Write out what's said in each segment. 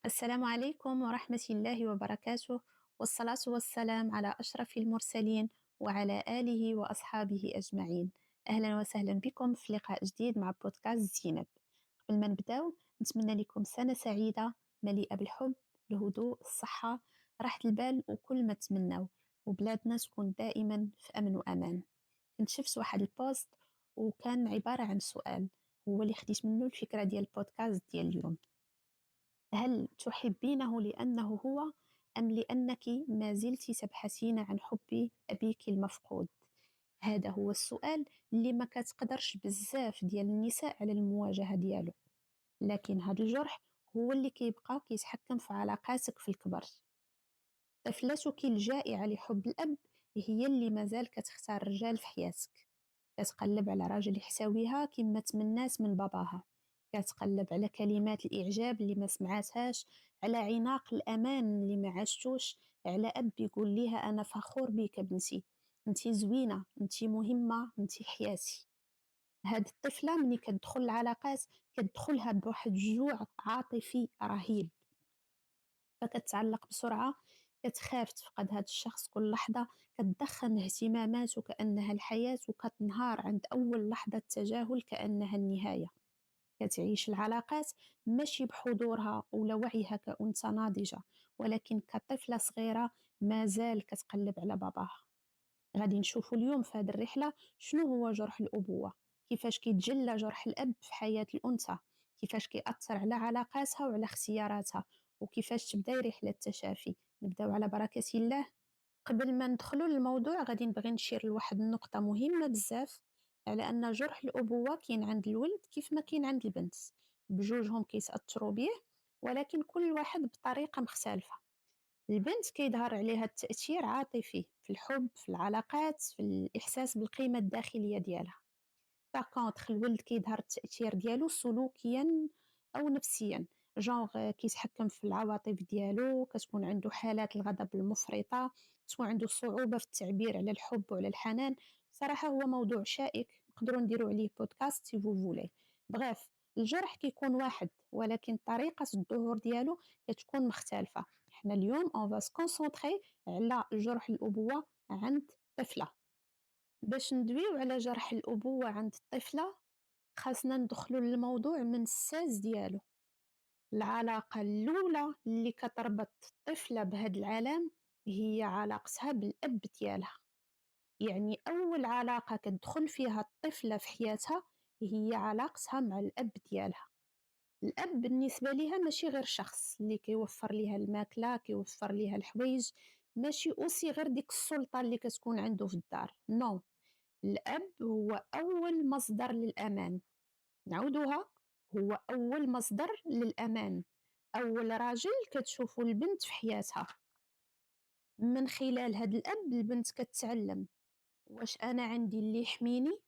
السلام عليكم ورحمة الله وبركاته، والصلاة والسلام على أشرف المرسلين وعلى آله وأصحابه أجمعين. أهلا وسهلا بكم في لقاء جديد مع بودكاست زينب. قبل ما نبداو نتمنى لكم سنة سعيدة مليئة بالحب، الهدوء، الصحة، راحة البال وكل ما تمناو، وبلادنا تكون دائما في أمن وأمان. كنت شفت واحد البوست وكان عبارة عن سؤال، هو اللي خديت منه الفكرة ديال البودكاست ديال اليوم: هل تحبينه لأنه هو، أم لأنك ما زلت تبحثين عن حب أبيك المفقود؟ هذا هو السؤال اللي ما كتقدرش بزاف ديال النساء على المواجهة ديالو، لكن هذا الجرح هو اللي كيبقى كيتحكم في علاقاتك في الكبر. طفلتك الجائعة لحب الأب هي اللي مازال كتختار الرجال في حياتك، كتقلب على راجل يحتويها كما تمنات من باباها، كتقلب على كلمات الإعجاب اللي ما سمعاتهاش، على عناق الأمان اللي ما عاشتوش، على أب يقول ليها أنا فخور بيك بنتي، انتي زوينة، انتي مهمة، انتي حياتي. هاد الطفلة ملي كتدخل العلاقات كتدخلها بواحد الجوع عاطفي رهيب، فكتعلق بسرعة، كتخاف تفقد هاد الشخص كل لحظة، كتضخم اهتمامات وكأنها الحياة، وكتنهار عند أول لحظة تجاهل كأنها النهاية. كتعيش العلاقات ماشي بحضورها ولا وعيها كأنثى ناضجة، ولكن كطفلة صغيرة مازال كتقلب على باباها. غادي نشوفوا اليوم في هذه الرحلة شنو هو جرح الأبوة، كيفاش كيتجلى جرح الأب في حياة الأنثى، كيفاش كيأثر على علاقاتها وعلى اختياراتها، وكيفاش تبدا رحلة التشافي. نبداو على بركة الله. قبل ما ندخلوا للموضوع غادي نبغي نشير لواحد النقطة مهمة بزاف، على أن جرح الأبوة كاين عند الولد كيف ما كاين عند البنت، بجوجهم كيتأثروا به، ولكن كل واحد بطريقة مختلفة. البنت كيظهر عليها التأثير عاطفي في الحب، في العلاقات، في الإحساس بالقيمة الداخلية ديالها. باغ الولد كيظهر التأثير ديالو سلوكيا أو نفسيا، جونغ كيتحكم في العواطف ديالو، كتكون عنده حالات الغضب المفرطة، تكون عنده صعوبة في التعبير على الحب وعلى الحنان. صراحة هو موضوع شائك، نقدروا نديروا عليه بودكاست سي فو فولي. بغاف، الجرح كيكون واحد ولكن طريقة الظهور ديالو كتكون مختلفة. احنا اليوم اون فا سكونسونطري على جرح الأبوة عند طفلة. باش ندويو على جرح الأبوة عند الطفلة خاصنا ندخلو للموضوع من الساز ديالو. العلاقة الأولى اللي كتربط الطفلة بهاد العالم هي علاقتها بالأب ديالها، يعني أول علاقة كتدخل فيها الطفلة في حياتها هي علاقتها مع الأب ديالها. الأب بالنسبة ليها ماشي غير شخص اللي كيوفر ليها الماكلة، كيوفر ليها الحوايج، ماشي أوسي غير ديك السلطة اللي كتكون عنده في الدار، نو. الأب هو أول مصدر للأمان، نعودها، هو أول مصدر للأمان، أول راجل كتشوفو البنت في حياتها. من خلال هاد الأب البنت كتعلم واش أنا عندي اللي يحميني،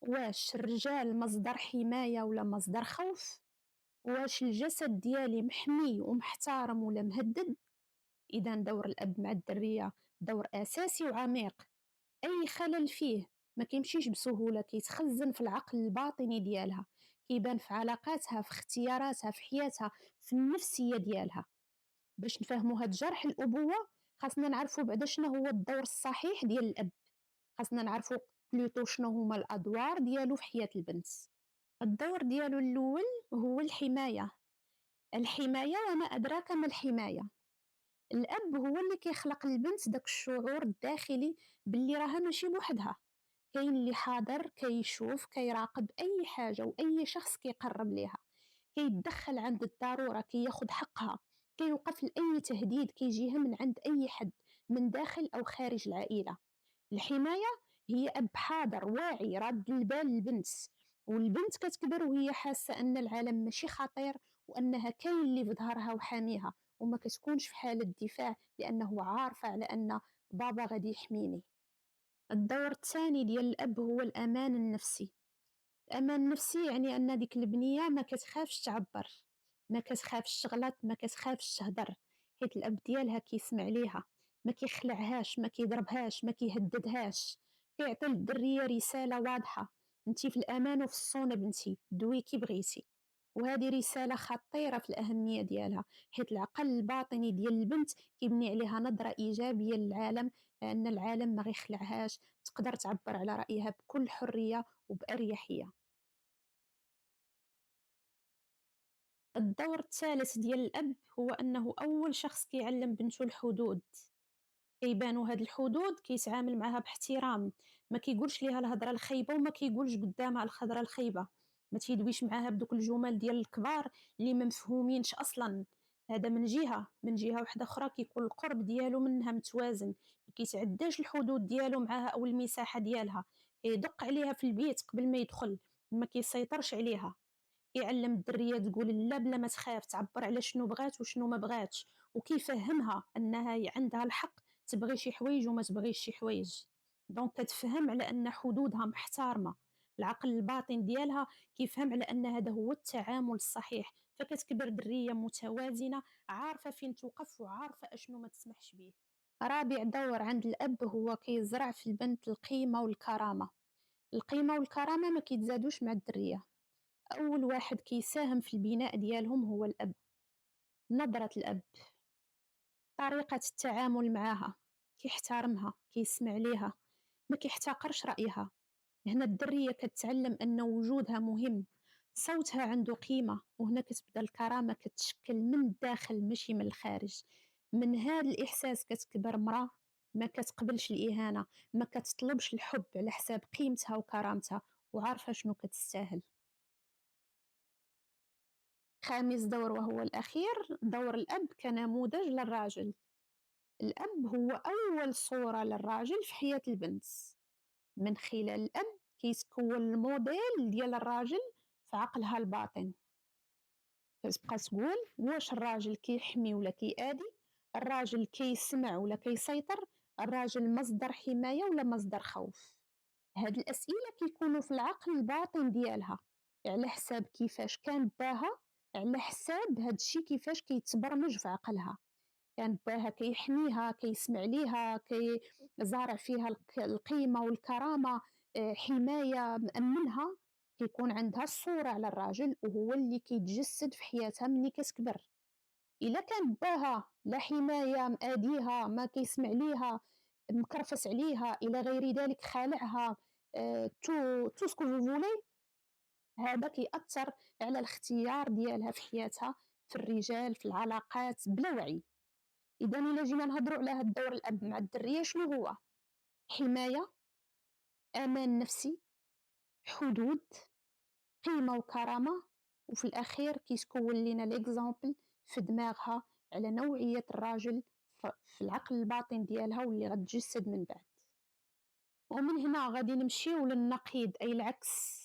واش الرجال مصدر حماية ولا مصدر خوف، واش الجسد ديالي محمي ومحترم ولا مهدد. إذا دور الأب مع الدرية دور أساسي وعميق، أي خلل فيه ما كيمشيش بسهولة، كيتخزن في العقل الباطني ديالها، كيبان في علاقاتها، في اختياراتها، في حياتها، في النفسية ديالها. باش نفهموا هاد جرح الأبوة خاصنا نعرفوا بعدا شنو هو الدور الصحيح ديال الأب، خاصنا نعرفوا بلوتو شنو هما الأدوار ديالو في حياة البنت. الدور ديالو الأول هو الحماية. الحماية وما أدراك ما الحماية. الأب هو اللي كيخلق للبنت داك الشعور الداخلي باللي راها ماشي بوحدها، كاين اللي حاضر كيشوف كيراقب أي حاجة وأي شخص كيقرب ليها، كيتدخل عند الضرورة، كياخد حقها، كيوقف لأي تهديد كيجيها من عند أي حد من داخل أو خارج العائلة. الحماية هي أب حاضر واعي راد البال للبنت، والبنت كتكبر وهي حاسة أن العالم ماشي خطير، وأنها كاين اللي في ظهرها وحاميها، وما كتكونش في حالة دفاع لأنه عارفة على أن بابا غادي يحميني. الدور الثاني ديال الأب هو الأمان النفسي. الأمان النفسي يعني أن ديك البنية ما كتخافش تعبر، ما كتخافش تغلط، ما كتخافش تهدر، حيت الأب ديالها كيسمع ليها، ما كيخلعهاش، ما كيضربهاش، ما كيهددهاش، كيعطي للدرية رسالة واضحة: انتي في الأمان وفي الصونة بنتي، دوي كي بغيتي. وهذه رسالة خطيرة في الأهمية ديالها، حيت العقل الباطني ديال البنت كيبني عليها نظرة إيجابية للعالم، أن العالم ما غيخلعهاش، تقدر تعبر على رأيها بكل حرية وبأريحية. الدور الثالث ديال الأب هو أنه أول شخص كيعلم بنته الحدود، كيبانوا هاد الحدود كيتعامل معاها باحترام، ما كيقولش ليها الهضرة الخايبة وما كيقولش قدامها الهضرة الخايبة، ما تيدويش معاها بدوك الجمل ديال الكبار اللي ما مفهومينش أصلا. هذا من جهة، من جهة واحدة أخرى كيكون القرب ديالو منها متوازن، ما كيتعداش الحدود ديالو معاها أو المساحة ديالها، كيدق عليها في البيت قبل ما يدخل، ما كيسيطرش عليها. يعلم الدرية تقول لا بلا ما تخاف، تعبر على شنو بغات وشنو ما بغاتش، وكيفهمها أنها عندها الحق تبغي شي حوايج وما تبغيش شي حوايج. دونك كتفهم على أن حدودها محترمة، العقل الباطن ديالها كيفهم على أن هذا هو التعامل الصحيح، فكتكبر درية متوازنة عارفة فين توقف وعارفة أشنو ما تسمحش به. رابع دور عند الأب هو كيزرع في البنت القيمة والكرامة. القيمة والكرامة ما كيتزادوش مع الدرية، أول واحد كيساهم في البناء ديالهم هو الأب. نظرة الأب، طريقة التعامل معاها، كيحترمها، كيسمع ليها، ما كيحتقرش رأيها. هنا الدرية كتعلم أن وجودها مهم، صوتها عنده قيمة، وهنا كتبدا الكرامة كتشكل من الداخل ماشي من الخارج. من هذا الإحساس كتكبر مرأة ما كتقبلش الإهانة، ما كتطلبش الحب على حساب قيمتها وكرامتها، وعارفة شنو كتستاهل. خامس دور وهو الأخير، دور الأب كنموذج للراجل. الأب هو أول صورة للراجل في حياة البنت، من خلال الأب كيتكون الموديل ديال الراجل في عقلها الباطن. كتبقى تقول واش الراجل كيحمي ولا كيأذي، الراجل كيسمع ولا كيسيطر، الراجل مصدر حماية ولا مصدر خوف. هاد الأسئلة كيكونوا في العقل الباطن ديالها، على حساب كيفاش كان باها، على حساب هاد الشي كيفاش كيتبرمج في عقلها. كان باها كيحميها، كيسمع ليها، زارع فيها القيمة والكرامة، حماية مأمنها، كيكون عندها الصورة على الراجل وهو اللي كيتجسد في حياتها ملي كتكبر. إلا كان باها لا حماية، مآديها، ما كيسمع ليها، مكرفس عليها إلى غير ذلك، خالعها، تو سكو فو فولي، هذا كيأثر على الاختيار ديالها في حياتها، في الرجال، في العلاقات بلا وعي. إذا إلا جينا نهضروا على هذا الدور الأب مع الدرية شنو هو؟ حماية، أمان نفسي، حدود، قيمة وكرامة، وفي الأخير كيتكون لينا ليكزامبل في دماغها على نوعية الراجل في العقل الباطن ديالها واللي غتجسد من بعد. ومن هنا غادي نمشيو للنقيض، أي العكس.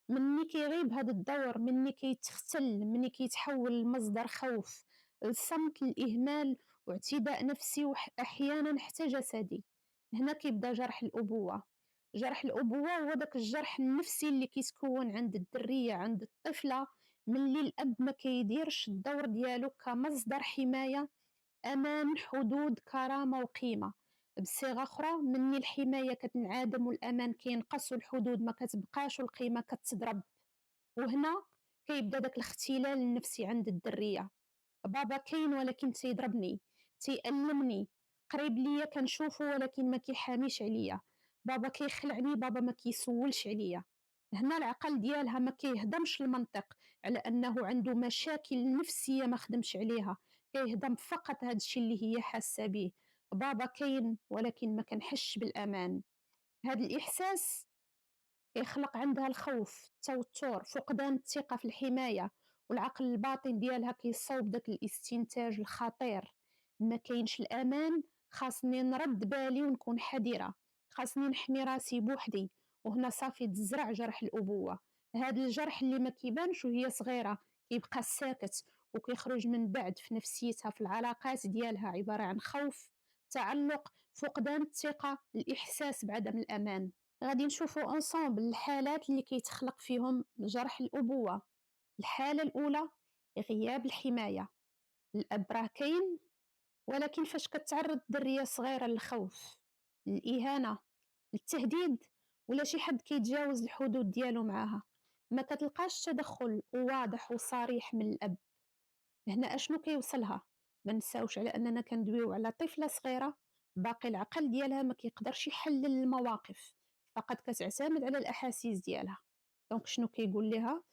مني كيغيب هذا الدور، مني كيتختل، مني كيتحول لمصدر خوف، الصمت، الإهمال واعتداء نفسي وأحيانا حتى جسدي. هنا كيبدا جرح الأبوة. جرح الأبوة هو داك الجرح النفسي اللي كيتكون عند الدرية، عند الطفلة، ملي الأب ما كيديرش الدور ديالو كمصدر حماية، أمان، حدود، كرامة وقيمة. بصيغة أخرى، مني الحماية كتنعدم والأمان كينقص والحدود ما كتبقاش والقيمة كتضرب، وهنا كيبدا داك الاختلال النفسي عند الدرية. بابا كاين ولكن تيضربني، تيألمني، قريب ليا كنشوفو ولكن ما كيحاميش عليا، بابا كيخلعني، بابا ما كيسولش عليا. هنا العقل ديالها ما كيهضمش المنطق على أنه عنده مشاكل نفسية ما خدمش عليها، كيهضم فقط هذا الشيء اللي هي حاسة به. بابا كاين ولكن ما كنحش بالأمان. هذا الإحساس يخلق عندها الخوف، التوتر، فقدان الثقة في الحماية، والعقل الباطن ديالها كيصوب داك الاستنتاج الخطير: ما كاينش الأمان، خاصني نرد بالي ونكون حذرة، خاصني نحمي راسي بوحدي. وهنا صافي تزرع جرح الأبوة، هذا الجرح اللي ما كيبانش وهي صغيرة، كيبقى ساكت وكيخرج من بعد في نفسيتها، في العلاقات ديالها، عبارة عن خوف، تعلق، فقدان الثقة، الإحساس بعدم الأمان. غادي نشوفوا انصامبل الحالات اللي كيتخلق فيهم جرح الأبوة. الحالة الأولى، غياب الحماية. الأب راه كاين ولكن فاش كتعرض الدرية صغيرة للخوف، الإهانة، التهديد، ولا شي حد كيتجاوز الحدود ديالو معاها، ما كتلقاش تدخُّل واضح وصريح من الأب. هنا أشنو كيوصلها؟ ما نساوش على أننا كندويو على طفلة صغيرة باقي العقل ديالها ما كيقدرش يحلل المواقف، فقط كتعتمد على الأحاسيس ديالها. دونك شنو كيقول ليها؟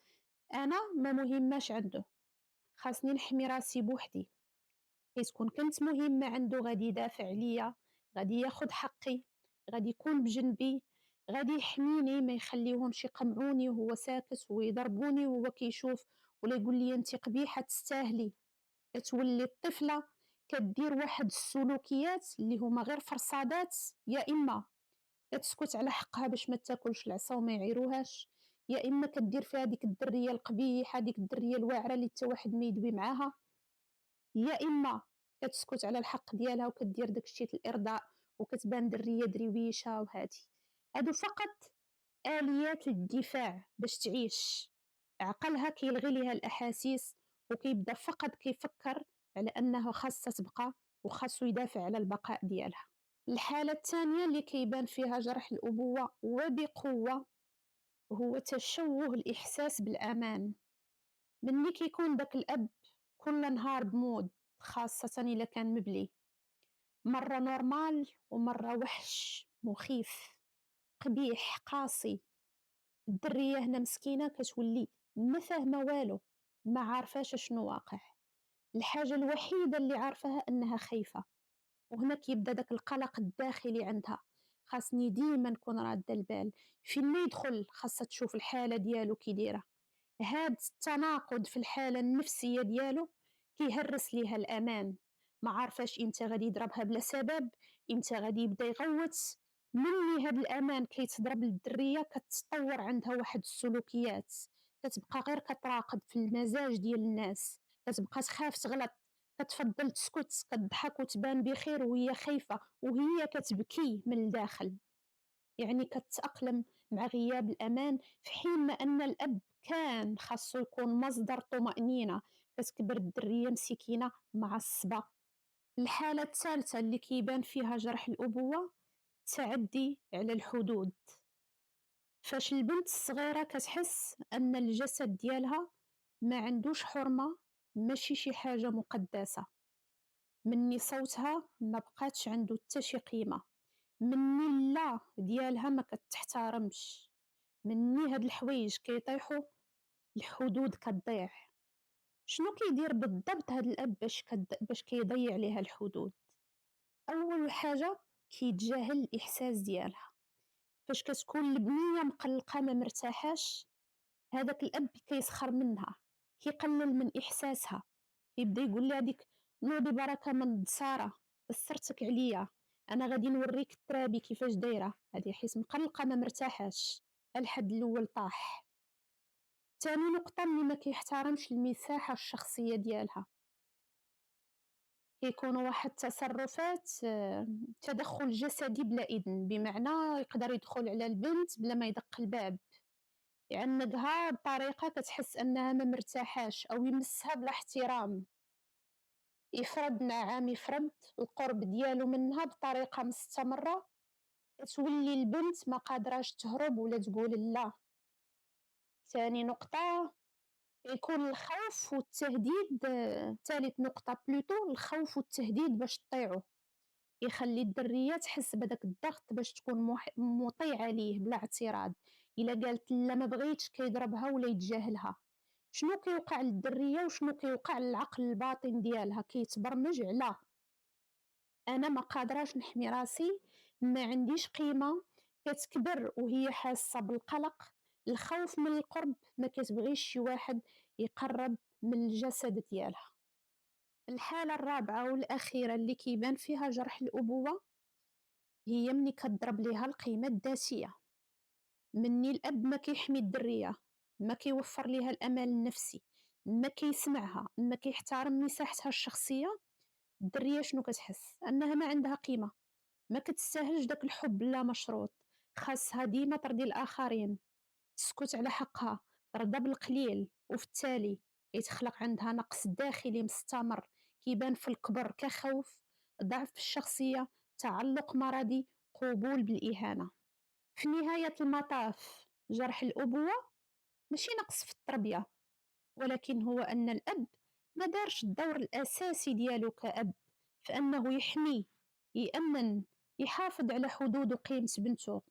أنا ما مهماش عنده، خاصني نحمي راسي بوحدي، حيت كون كنت مهمة عنده غادي يدافع عليا، غادي ياخد حقي، غادي يكون بجنبي، غادي يحميني ما يخليهمش يقمعوني وهو ساكت ويضربوني وهو كيشوف، ولا يقول لي انت قبيحة تستاهلي. كتولي الطفلة كدير واحد السلوكيات اللي هما غير فرصادات، يا إما كتسكت على حقها باش ما تاكلش العصا وما يعيروهاش، يا إما كدير فيها ديك الدرية القبيحة ديك الدرية الواعرة اللي حتى واحد ما يدوي معاها، يا إما كتسكت على الحق ديالها وكدير داك الشي الإرضاء وكتبان درية درويشة وهادي. هادو فقط آليات للدفاع باش تعيش. عقلها كيلغي ليها الأحاسيس وكيبدا فقط كيفكر على أنه خاصها تبقى وخاصو يدافع على البقاء ديالها. الحالة الثانية اللي كيبان فيها جرح الأبوة وبقوة هو تشوه الإحساس بالأمان. ملي كيكون داك الأب كل نهار بمود، خاصة إلا كان مبلي، مرة نورمال ومرة وحش مخيف قبيح قاسي، الدرية هنا مسكينة كتولي ما فاهمة والو، ما عارفاش شنو واقع، الحاجة الوحيدة اللي عارفاها أنها خايفة، وهنا كيبدا داك القلق الداخلي عندها. خاصني ديما نكون رادة البال، فين ما يدخل خاصها تشوف الحالة ديالو كي دايرة. هاد التناقض في الحالة النفسية ديالو كيهرس ليها الأمان، ما عارفاش إمتى غادي يضربها بلا سبب، إمتى غادي يبدا يغوت. مني هاد الأمان كيتضرب للدرية كتطور عندها واحد السلوكيات، كتبقى غير كتراقب في المزاج ديال الناس، كتبقى تخاف تغلط، كتفضل تسكت، كتضحك وتبان بخير وهي خايفة وهي كتبكي من الداخل. يعني كتأقلم مع غياب الأمان، في حين ما أن الأب كان خاصو يكون مصدر طمأنينة. كتكبر الدرية مسكينة معصبة. الحالة الثالثة اللي كيبان فيها جرح الأبوة التعدي على الحدود. فاش البنت الصغيرة كتحس أن الجسد ديالها ما عندوش حرمة، ماشي شي حاجة مقدسة، مني صوتها ما بقاتش عنده حتى شي قيمة، مني اللا ديالها ما كتحترمش، مني هاد الحوايج كيطيحوا الحدود كتضيع. شنو كيدير بالضبط هاد الأب باش كيضيع ليها الحدود؟ أول حاجة كيتجاهل الإحساس ديالها. فاش كتكون البنية مقلقة ما مرتاحاش، هذاك الأب كيسخر منها، كيقلل من إحساسها، كيبدا يقول لها ديك نوضي بركة من سارة، أثرتك عليا، أنا غادي نوريك الترابي كيفاش دايرة، هذه حيت مقلقة ما مرتاحاش. الحد الأول طاح. تاني نقطة اللي ما كيحترمش المساحة الشخصية ديالها، كيكونوا واحد التصرفات تدخل جسدي بلا إذن، بمعنى يقدر يدخل على البنت بلا ما يدق الباب، يعنقها بطريقة كتحس أنها ما مرتاحاش، أو يمسها بلا احترام، يفرض نعم يفرض القرب ديالو منها بطريقة مستمرة، تولي البنت ما قادراش تهرب ولا تقول لا. ثاني نقطة يكون الخوف والتهديد، ثالث نقطة بلوتو الخوف والتهديد باش تطيعو، يخلي الدرية تحس بداك الضغط باش تكون مطيعة ليه بلا اعتراض، إلا قالت لا ما بغيتش كيضربها ولا يتجاهلها. شنو كيوقع للدرية وشنو كيوقع للعقل الباطن ديالها؟ كيتبرمج على أنا ما قادراش نحمي راسي، ما عنديش قيمة، كتكبر وهي حاسة بالقلق، الخوف من القرب، ما كتبغيش شي واحد يقرب من الجسد ديالها. الحالة الرابعة والأخيرة اللي كيبان فيها جرح الأبوة هي مني كتضرب ليها القيمة الذاتية. مني الأب ما كيحمي الدرية، ما كيوفر ليها الأمان النفسي، ما كيسمعها، ما كيحترم مساحتها الشخصية، الدرية شنو كتحس؟ أنها ما عندها قيمة، ما كتستاهلش داك الحب لا مشروط، خاصها ديما ترضي الآخرين، تسكت على حقها، ترضى بالقليل، وفي التالي يتخلق عندها نقص داخلي مستمر كيبان في الكبر كخوف، ضعف في الشخصية، تعلق مرضي، قبول بالإهانة. في نهاية المطاف جرح الأبوة ماشي نقص في التربية، ولكن هو أن الأب ما دارش الدور الأساسي ديالو كأب في أنه يحمي، يأمن، يحافظ على حدود وقيمة بنته.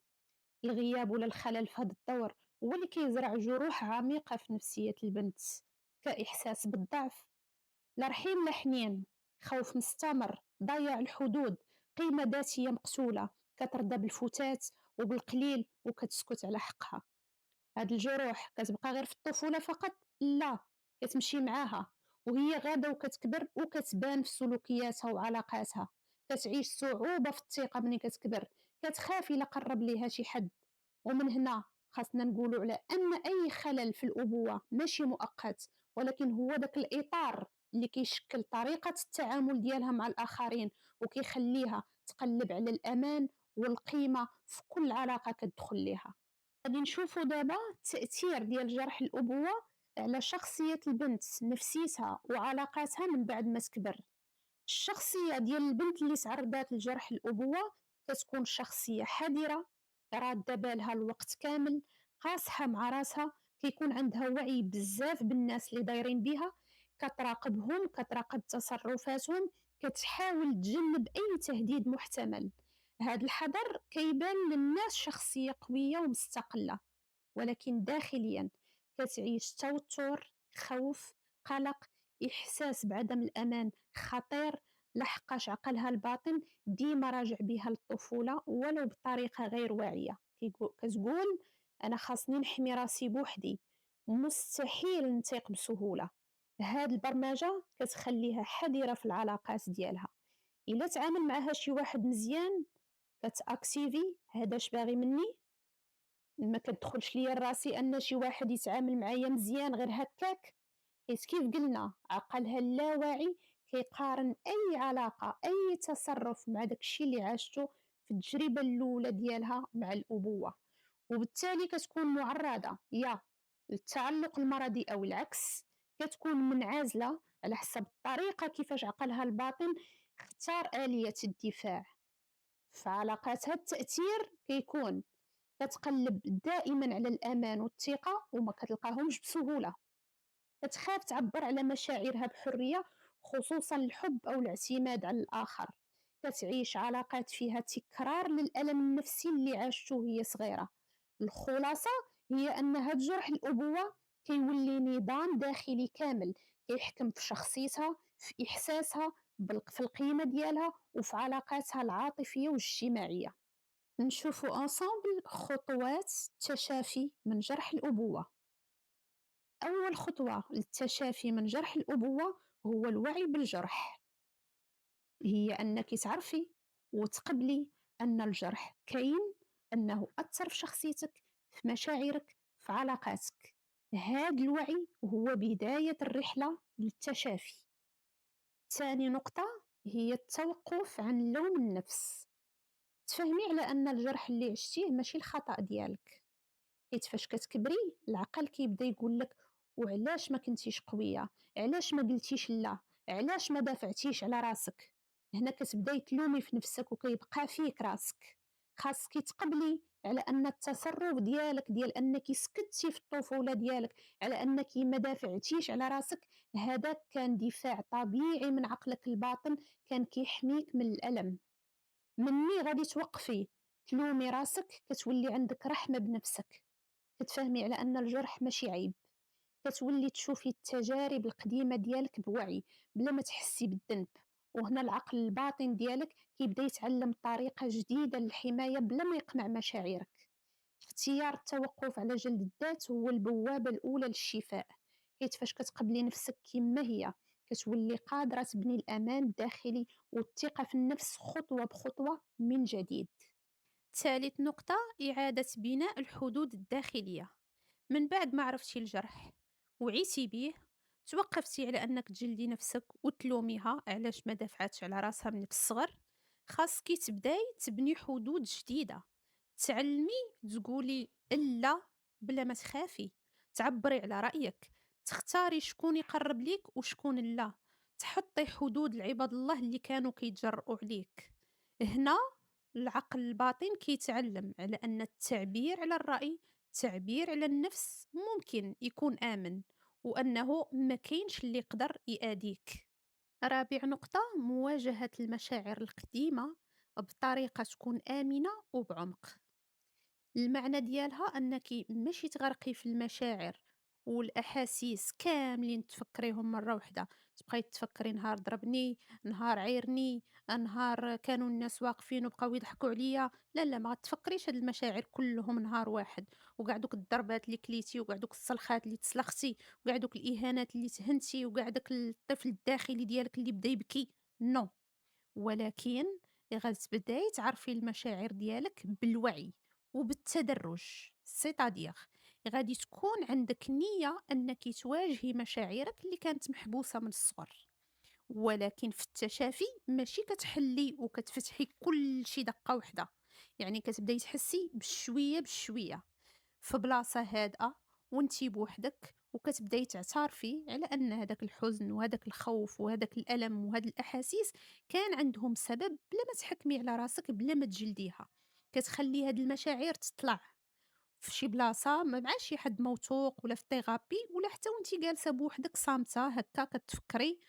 الغياب ولا الخلل في هذا الدور هو اللي كيزرع جروح عميقة في نفسية البنت، كإحساس بالضعف، لا رحيم لا حنين، خوف مستمر، ضياع الحدود، قيمة ذاتية مقتولة، كترضى بالفتات وبالقليل وكتسكت على حقها. هاد الجروح كتبقى غير في الطفولة فقط؟ لا، كتمشي معاها وهي غادة وكتكبر وكتبان في سلوكياتها وعلاقاتها. كتعيش صعوبة في الثقة ملي كتكبر، كتخاف إلا قرب ليها شي حد. ومن هنا خاصنا نقولوا على أن أي خلل في الأبوة ماشي مؤقت، ولكن هو داك الإطار اللي كيشكل طريقة التعامل ديالها مع الآخرين، وكيخليها تقلب على الأمان والقيمة في كل علاقة كتدخل ليها. غادي نشوفوا دابا التأثير ديال جرح الأبوة على شخصية البنت، نفسيتها وعلاقاتها من بعد ما تكبر. الشخصية ديال البنت اللي تعرضات لجرح الأبوة كتكون شخصية حذرة، رادة بالها الوقت كامل، قاصحة مع راسها، كيكون عندها وعي بزاف بالناس اللي دايرين بيها، كتراقبهم، كتراقب تصرفاتهم، كتحاول تجنب أي تهديد محتمل. هاد الحذر كيبان للناس شخصية قوية ومستقلة، ولكن داخليا كتعيش توتر، خوف، قلق، إحساس بعدم الأمان خطير، لحقاش عقلها الباطن ديما راجع بها للطفولة ولو بطريقة غير واعية. كتقول أنا خاصني نحمي راسي بوحدي، مستحيل نثيق بسهولة. هاد البرمجة كتخليها حذرة في العلاقات ديالها. إلا تعامل معها شي واحد مزيان كتأكسيفي هذاش باغي مني، ما كتدخلش ليا لراسي أن شي واحد يتعامل معايا مزيان غير هكاك. حيت كيف قلنا عقلها اللاواعي كيقارن أي علاقة أي تصرف مع داكشي اللي عاشته في التجربة الأولى ديالها مع الأبوة، وبالتالي كتكون معرضة يا للتعلق المرضي أو العكس. كتكون منعزلة على حسب الطريقة كيفاش عقلها الباطن اختار آلية الدفاع. في علاقاتها التأثير كيكون كتقلب دائما على الأمان والثقة وما كتلقاهمش بسهولة. كتخاف تعبر على مشاعرها بحرية، خصوصا الحب أو الاعتماد على الآخر. كتعيش علاقات فيها تكرار للألم النفسي اللي عاشته وهي صغيرة. الخلاصة هي أن هاد جرح الأبوة كيولي نظام داخلي كامل كيحكم في شخصيتها، في إحساسها، في القيمة ديالها وفي علاقاتها العاطفية والاجتماعية. نشوفوا انصامبل خطوات التشافي من جرح الأبوة. أول خطوة للتشافي من جرح الأبوة هو الوعي بالجرح، هي أنك تعرفي وتقبلي أن الجرح كاين، أنه أثر في شخصيتك، في مشاعرك، في علاقاتك. هذا الوعي هو بداية الرحلة للتشافي. ثاني نقطة هي التوقف عن لوم النفس. تفهمي على أن الجرح اللي عشتيه ماشي الخطأ ديالك، حيت فاش كتكبري العقل كيبدا يقول لك وعلاش ما كنتيش قويه، علاش ما قلتيش لا، علاش ما دافعتيش على راسك. هنا كتبداي تلومي في نفسك وكيبقى فيك راسك. خاصك تقبلي على ان التصرف ديالك ديال انك سكتي في الطفوله ديالك على انك ما دافعتيش على راسك، هذا كان دفاع طبيعي من عقلك الباطن، كان كيحميك من الالم. مني غادي توقفي تلومي راسك كتولي عندك رحمه بنفسك، كتفهمي على أن الجرح ماشي عيب، كتولي تشوفي التجارب القديمة ديالك بوعي بلا ما تحسي بالذنب. وهنا العقل الباطن ديالك كيبدا يتعلم طريقة جديدة للحماية بلا ما يقمع مشاعرك. اختيار التوقف على جلد الذات هو البوابة الأولى للشفاء، حيت فاش كتقبلي نفسك كما هي كتولي قادرة تبني الأمان الداخلي والثقة في النفس خطوة بخطوة من جديد. ثالث نقطة إعادة بناء الحدود الداخلية. من بعد ما عرفتي الجرح وعيتي بيه، توقفتي على أنك تجلدي نفسك وتلوميها علاش ما دافعتش على راسها من الصغر. خاصك تبداي تبني حدود جديدة، تعلمي تقولي لا بلا ما تخافي، تعبري على رأيك، تختاري شكون يقرب ليك وشكون لا، تحطي حدود لعباد الله اللي كانوا كيتجرؤوا عليك. هنا العقل الباطن كيتعلم على أن التعبير على الرأي التعبير على النفس ممكن يكون آمن، وأنه ما كاينش اللي يقدر يأذيك. رابع نقطة، مواجهة المشاعر القديمة بطريقة تكون آمنة وبعمق. المعنى ديالها أنك ماشي تغرقي في المشاعر والأحاسيس كاملين تفكريهم مرة واحدة، تبقاي تفكري نهار ضربني، نهار عيرني، نهار كانوا الناس واقفين وبقاو يضحكوا عليا. لا لا، ما تفكريش هاد المشاعر كلهم نهار واحد، وكاع دوك الضربات اللي كليتي وكاع دوك الصلخات اللي تسلختي وكاع دوك الإهانات اللي تهنتي وكاع داك الطفل الداخلي ديالك اللي بدا يبكي. نو، ولكن غتبداي تعرفي المشاعر ديالك بالوعي وبالتدرج. سيتادير غادي تكون عندك نية أنك تواجهي مشاعرك اللي كانت محبوسة من الصغر، ولكن في التشافي ماشي كتحلي وكتفتحي كل شي دقة واحدة. يعني كتبداي تحسي بشوية بشوية في بلاصة هادئة وانتي بوحدك، وكتبداي تعترفي على ان هذاك الحزن وهذاك الخوف وهذاك الألم وهاد الأحاسيس كان عندهم سبب، بلا ما تحكمي على راسك، بلا ما تجلديها. كتخلي هاد المشاعر تطلع في شي بلاصة مع شي حد موثوق ولا في ثيرابي، ولا حتى وانتي جالسة بوحدك صامتة هكا كتفكري.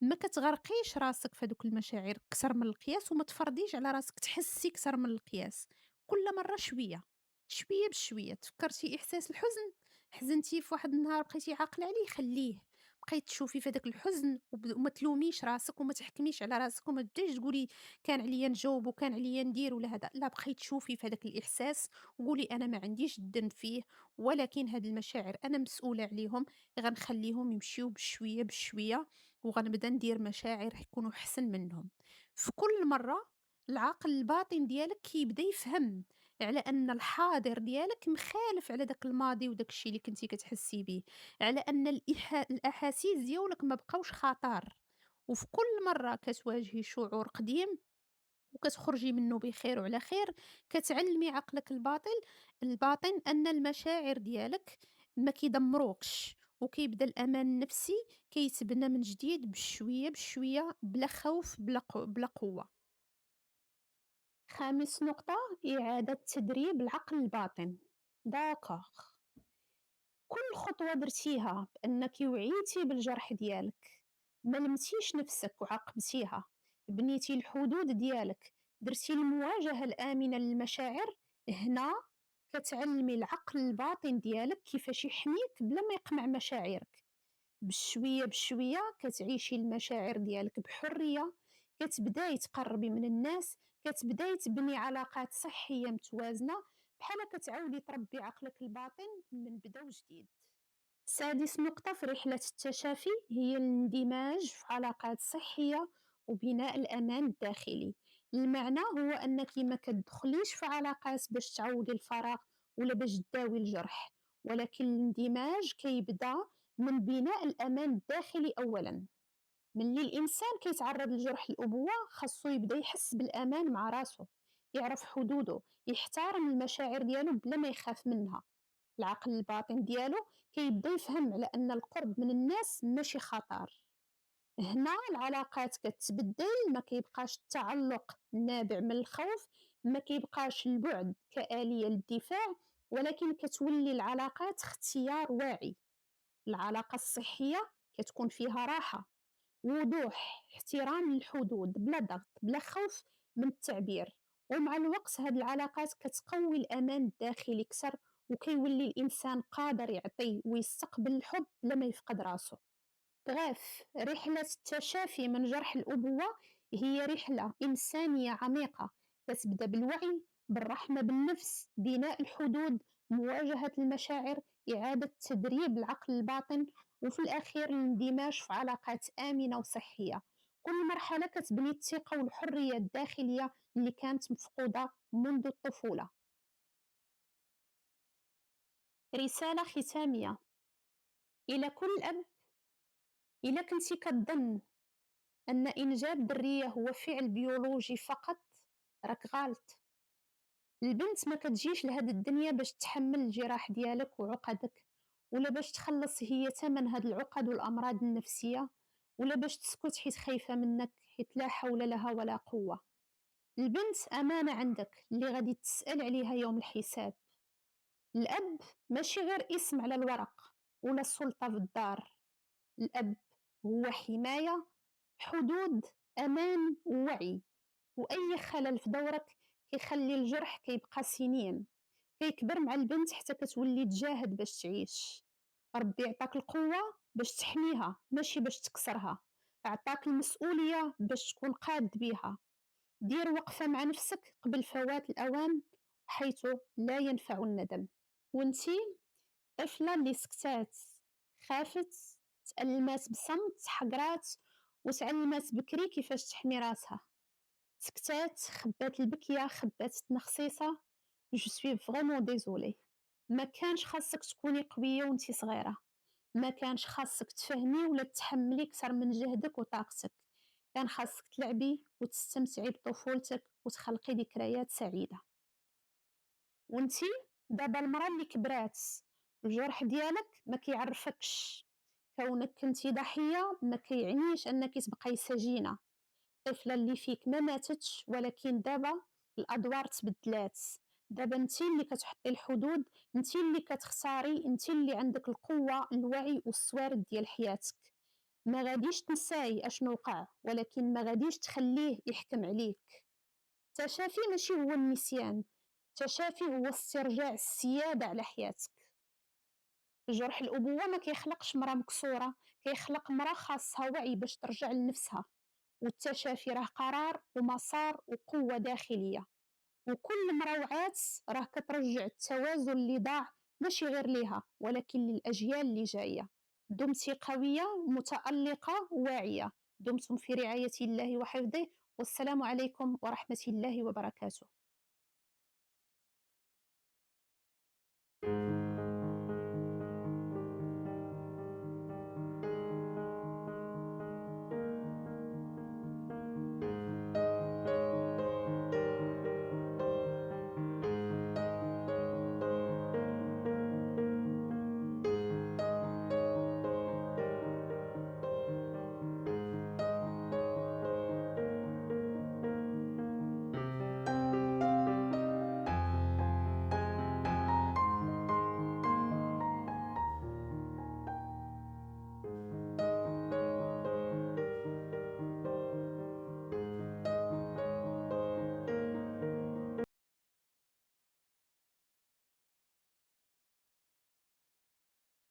ما كتغرقيش راسك في هذوك المشاعر كتر من القياس، وما تفرضيش على راسك تحسي كتر من القياس. كل مرة شوية، شوية بشوية. تفكرتي إحساس الحزن، حزنتي في واحد النهار بقيتي عاقلة عليه، خليه. بقيت تشوفي في هذاك الحزن وما تلوميش راسك وما تحكميش على راسك وما تبدايش تقولي كان عليا نجاوب وكان عليا ندير ولا هذا. لا، بقيت تشوفي في هذاك الإحساس وقولي أنا ما عنديش الذنب فيه، ولكن هاد المشاعر أنا مسؤولة عليهم. غنخليهم يمشيو بشوية بشوية، وغنبدا ندير مشاعر يكونوا حسن منهم. في كل مرة العقل الباطن ديالك كيبدا يفهم على أن الحاضر ديالك مخالف على داك الماضي وداك الشي اللي كنتي كتحسي بيه، على أن الأحاسيس ديالك ما بقاوش خطر. وفي كل مرة كتواجهي شعور قديم وكتخرجي منه بخير وعلى خير، كتعلمي عقلك الباطن أن المشاعر ديالك ما كيدمروكش، وكيبدا الأمان النفسي كيتبنى من جديد بشوية بشوية، بلا خوف بلا قوة. خامس نقطة، إعادة تدريب العقل الباطن. داكوغ، كل خطوة درتيها بأنك وعيتي بالجرح ديالك، ما لمتيش نفسك وعاقبتيها، بنيتي الحدود ديالك، درتي المواجهة الآمنة للمشاعر، هنا كتعلمي العقل الباطن ديالك كيفاش يحميك بلا ما يقمع مشاعرك. بشوية بشوية كتعيشي المشاعر ديالك بحرية، كتبداي تقربي من الناس، كتبداي تبني علاقات صحية متوازنة، بحال كتعاودي تربي عقلك الباطن من بدا وجديد. سادس نقطة في رحلة التشافي هي الاندماج في علاقات صحية وبناء الأمان الداخلي. المعنى هو أنك ما كتدخليش في علاقات باش تعوضي الفراغ ولا باش تداوي الجرح، ولكن الاندماج كيبدا من بناء الأمان الداخلي أولا. ملي الإنسان كيتعرض لجرح الأبوة خاصو يبدا يحس بالأمان مع راسو، يعرف حدوده، يحترم المشاعر ديالو بلا ما يخاف منها. العقل الباطن ديالو كيبدا يفهم على أن القرب من الناس ماشي خطر. هنا العلاقات كتبدل، ما كيبقاش التعلق نابع من الخوف، ما كيبقاش البعد كآلية للدفاع، ولكن كتولي العلاقات اختيار واعي. العلاقة الصحية كتكون فيها راحة، وضوح، احترام للحدود، بلا ضغط بلا خوف من التعبير. ومع الوقت هاد العلاقات كتقوي الأمان الداخلي كتر، وكيولي الإنسان قادر يعطي ويستقبل الحب لما يفقد راسه. بغاف، رحلة التشافي من جرح الأبوة هي رحلة إنسانية عميقة، كتبدا بالوعي، بالرحمة بالنفس، بناء الحدود، مواجهة المشاعر، إعادة تدريب العقل الباطن، وفي الأخير الاندماج في علاقات آمنة وصحية. كل مرحلة كتبني الثقة والحرية الداخلية اللي كانت مفقودة منذ الطفولة. رسالة ختامية إلى كل أب: إلا كنتي كتظن أن إنجاب الذرية هو فعل بيولوجي فقط، راك غلط. البنت ما كتجيش لهاد الدنيا باش تحمل الجراح ديالك وعقدك، ولا باش تخلص هي تمن هاد العقد والأمراض النفسية، ولا باش تسكت حيت خايفة منك، حيت لا حول لها ولا قوة. البنت أمانة عندك اللي غادي تسأل عليها يوم الحساب. الأب ماشي غير اسم على الورق ولا سلطة في الدار. الأب هو حماية، حدود، أمان ووعي. وأي خلل في دورك كيخلي الجرح كيبقى سنين، كيكبر مع البنت حتى كتولي تجاهد باش تعيش. ربي عطاك القوة باش تحميها ماشي باش تكسرها، عطاك المسؤولية باش تكون قاد بيها. دير وقفة مع نفسك قبل فوات الأوان، حيث لا ينفع الندم. وانتي طفلة اللي سكتات، خافت، تألمات بصمت، حقرات، وتعلمات بكري كيفاش تحمي راسها. سكتات، خبات البكية، خبات التنخصيصة. جو سوي فريمون ديزولي. ما كانش خاصك تكوني قوية وانتي صغيرة، ما كانش خاصك تفهمي ولا تحملي كتر من جهدك وطاقتك. كان خاصك تلعبي وتستمتعي بطفولتك وتخلقي ذكريات سعيدة. وانتي دابا المرا اللي كبرات، الجرح ديالك ما كيعرفكش. كونك كنتي ضحية ما كيعنيش انك تبقاي سجينة. الطفلة اللي فيك ما ماتتش، ولكن دابا الأدوار تبدلات. دابا انتي اللي كتحطي الحدود، انتي اللي كتختاري، انتي اللي عندك القوة، الوعي والسوارد ديال حياتك. ما غاديش تنساي اشنو وقع، ولكن ما غاديش تخليه يحكم عليك. التشافي ماشي هو النسيان، التشافي هو استرجاع السيادة على حياتك. جرح الأبوة ما كيخلقش مرا مكسورة، كيخلق مرا خاصها وعي باش ترجع لنفسها. والتشافي راه قرار ومسار وقوة داخلية، وكل مرا وعات راه كترجع التوازن اللي ضاع، ماشي غير ليها ولكن للأجيال اللي جاية. دمتِ قوية، متألقة، واعية. دمتم في رعاية الله وحفظه، والسلام عليكم ورحمة الله وبركاته.